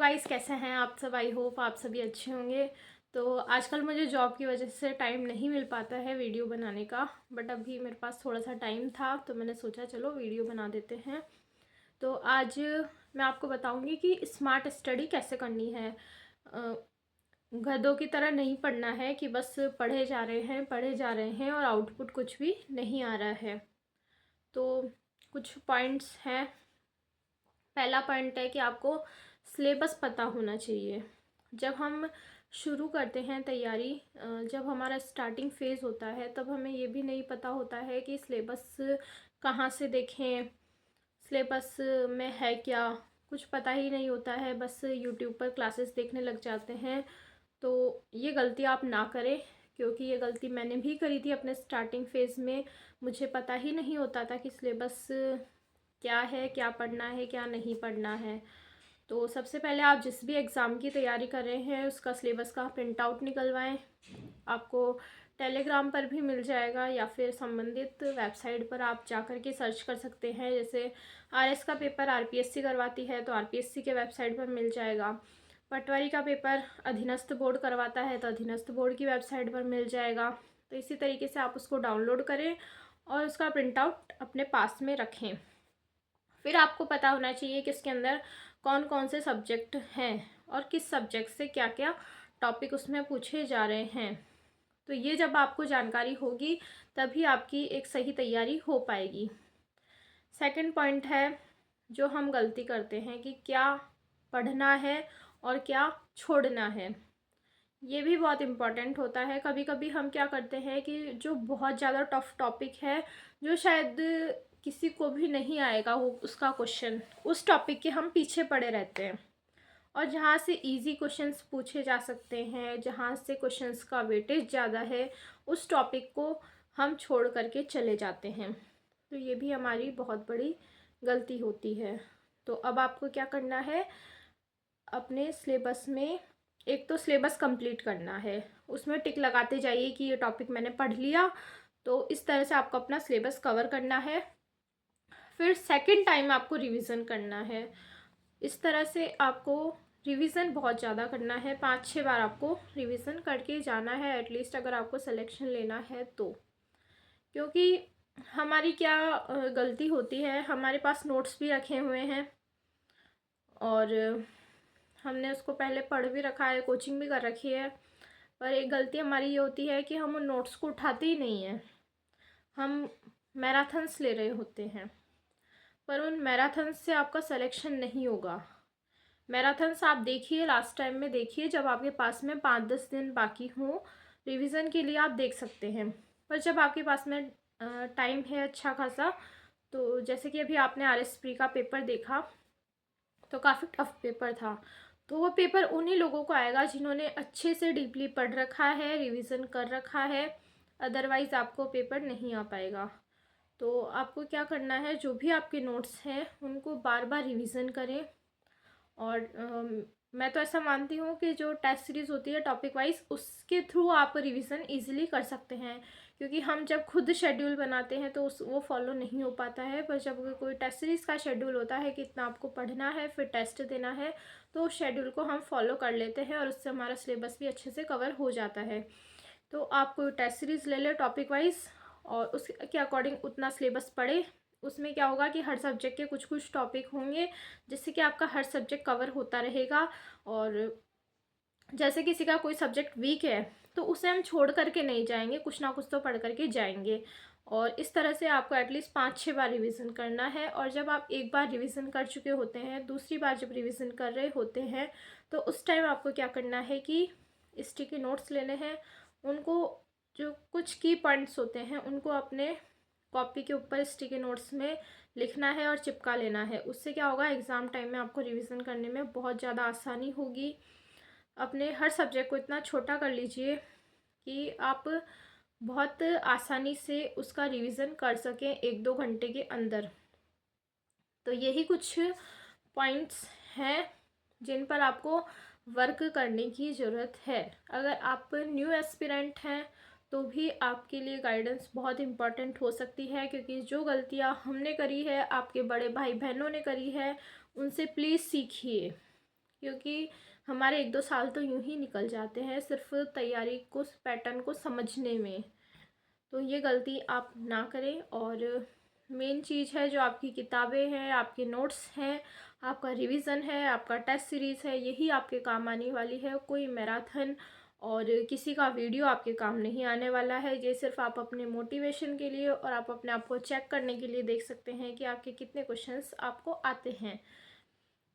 Guys, कैसे हैं आप सब। आई होप आप सभी अच्छे होंगे। तो आजकल मुझे जॉब की वजह से टाइम नहीं मिल पाता है वीडियो बनाने का, बट अभी मेरे पास थोड़ा सा टाइम था तो मैंने सोचा चलो वीडियो बना देते हैं। तो आज मैं आपको बताऊंगी कि स्मार्ट स्टडी कैसे करनी है। अ, गधों की तरह नहीं पढ़ना है कि बस पढ़े जा रहे हैं और आउटपुट कुछ भी नहीं आ रहा है। तो कुछ पॉइंट्स हैं। पहला पॉइंट है कि आपको सिलेबस पता होना चाहिए। जब हम शुरू करते हैं तैयारी, जब हमारा स्टार्टिंग फेज़ होता है तब हमें ये भी नहीं पता होता है कि सिलेबस कहाँ से देखें, सिलेबस में है क्या, कुछ पता ही नहीं होता है। बस यूट्यूब पर क्लासेस देखने लग जाते हैं। तो ये गलती आप ना करें, क्योंकि ये गलती मैंने भी करी थी अपने स्टार्टिंग फ़ेज़ में। मुझे पता ही नहीं होता था कि सिलेबस क्या है, क्या पढ़ना है, क्या नहीं पढ़ना है। तो सबसे पहले आप जिस भी एग्ज़ाम की तैयारी कर रहे हैं उसका सिलेबस का प्रिंट आउट निकलवाएं। आपको टेलीग्राम पर भी मिल जाएगा या फिर संबंधित वेबसाइट पर आप जा कर के सर्च कर सकते हैं। जैसे आरएस का पेपर आरपीएससी करवाती है तो आरपीएससी के वेबसाइट पर मिल जाएगा। पटवारी का पेपर अधीनस्थ बोर्ड करवाता है तो अधीनस्थ बोर्ड की वेबसाइट पर मिल जाएगा। तो इसी तरीके से आप उसको डाउनलोड करें और उसका प्रिंट आउट अपने पास में रखें। फिर आपको पता होना चाहिए कि इसके अंदर कौन कौन से सब्जेक्ट हैं और किस सब्जेक्ट से क्या क्या टॉपिक उसमें पूछे जा रहे हैं। तो ये जब आपको जानकारी होगी तभी आपकी एक सही तैयारी हो पाएगी। सेकंड पॉइंट है, जो हम गलती करते हैं कि क्या पढ़ना है और क्या छोड़ना है। ये भी बहुत इम्पॉर्टेंट होता है। कभी कभी हम क्या करते हैं कि जो बहुत ज़्यादा टफ टॉपिक है, जो शायद किसी को भी नहीं आएगा वो उसका क्वेश्चन, उस टॉपिक के हम पीछे पड़े रहते हैं। और जहाँ से इजी क्वेश्चंस पूछे जा सकते हैं, जहाँ से क्वेश्चंस का वेटेज ज़्यादा है, उस टॉपिक को हम छोड़ करके चले जाते हैं। तो ये भी हमारी बहुत बड़ी गलती होती है। तो अब आपको क्या करना है, अपने सिलेबस में एक तो सिलेबस कंप्लीट करना है, उसमें टिक लगाते जाइए कि ये टॉपिक मैंने पढ़ लिया। तो इस तरह से आपको अपना सिलेबस कवर करना है। फिर सेकंड टाइम आपको रिवीजन करना है। इस तरह से आपको रिवीजन बहुत ज़्यादा करना है, 5-6 बार आपको रिवीजन करके जाना है एटलीस्ट, अगर आपको सिलेक्शन लेना है तो। क्योंकि हमारी क्या गलती होती है, हमारे पास नोट्स भी रखे हुए हैं और हमने उसको पहले पढ़ भी रखा है, कोचिंग भी कर रखी है, पर एक गलती हमारी ये होती है कि हम उन नोट्स को उठाते ही नहीं हैं। हम मैराथन्स ले रहे होते हैं, पर उन मैराथन्स से आपका सिलेक्शन नहीं होगा। मैराथन्स आप देखिए, लास्ट टाइम में देखिए, जब आपके पास में 5-10 दिन बाकी हों रिवीजन के लिए आप देख सकते हैं। पर जब आपके पास में टाइम है अच्छा खासा, तो जैसे कि अभी आपने आरएस प्री का पेपर देखा तो काफ़ी टफ पेपर था। तो वो पेपर उन्हीं लोगों को आएगा जिन्होंने अच्छे से डीपली पढ़ रखा है, रिवीजन कर रखा है। अदरवाइज़ आपको पेपर नहीं आ पाएगा। तो आपको क्या करना है, जो भी आपके नोट्स हैं उनको बार बार रिवीजन करें। और मैं तो ऐसा मानती हूँ कि जो टेस्ट सीरीज़ होती है टॉपिक वाइज, उसके थ्रू आप रिवीजन इजीली कर सकते हैं। क्योंकि हम जब खुद शेड्यूल बनाते हैं तो वो फॉलो नहीं हो पाता है। पर जब कोई टेस्ट सीरीज़ का शेड्यूल होता है कि इतना आपको पढ़ना है फिर टेस्ट देना है, तो उस शेड्यूल को हम फॉलो कर लेते हैं और उससे हमारा सिलेबस भी अच्छे से कवर हो जाता है। तो आप कोई टेस्ट सीरीज़ ले लें टॉपिक वाइज और उसके अकॉर्डिंग उतना सिलेबस पढ़े। उसमें क्या होगा कि हर सब्जेक्ट के कुछ कुछ टॉपिक होंगे जिससे कि आपका हर सब्जेक्ट कवर होता रहेगा। और जैसे किसी का कोई सब्जेक्ट वीक है तो उसे हम छोड़ करके नहीं जाएंगे, कुछ ना कुछ तो पढ़ करके जाएंगे। और इस तरह से आपको एटलीस्ट 5-6 बार रिवीजन करना है। और जब आप एक बार रिवीजन कर चुके होते हैं, दूसरी बार जब रिवीजन कर रहे होते हैं, तो उस टाइम आपको क्या करना है कि स्टिकी नोट्स लेने हैं। उनको, जो कुछ की पॉइंट्स होते हैं उनको अपने कॉपी के ऊपर स्टिकी नोट्स में लिखना है और चिपका लेना है। उससे क्या होगा, एग्ज़ाम टाइम में आपको रिवीजन करने में बहुत ज़्यादा आसानी होगी। अपने हर सब्जेक्ट को इतना छोटा कर लीजिए कि आप बहुत आसानी से उसका रिवीजन कर सकें 1-2 घंटे के अंदर। तो यही कुछ पॉइंट्स हैं जिन पर आपको वर्क करने की ज़रूरत है। अगर आप न्यू एस्पिरेंट हैं तो भी आपके लिए गाइडेंस बहुत इम्पॉर्टेंट हो सकती है। क्योंकि जो गलतियां हमने करी है, आपके बड़े भाई बहनों ने करी है, उनसे प्लीज़ सीखिए। क्योंकि हमारे 1-2 साल तो यूं ही निकल जाते हैं सिर्फ तैयारी को, पैटर्न को समझने में। तो ये गलती आप ना करें। और मेन चीज़ है जो आपकी किताबें हैं, आपके नोट्स हैं, आपका रिवीजन है, आपका टेस्ट सीरीज़ है, यही आपके काम आने वाली है। कोई मैराथन और किसी का वीडियो आपके काम नहीं आने वाला है। ये सिर्फ आप अपने मोटिवेशन के लिए और आप अपने आप को चेक करने के लिए देख सकते हैं कि आपके कितने क्वेश्चंस आपको आते हैं।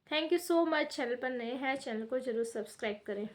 Thank you so much. Channel पर नए हैं, चैनल को ज़रूर सब्सक्राइब करें।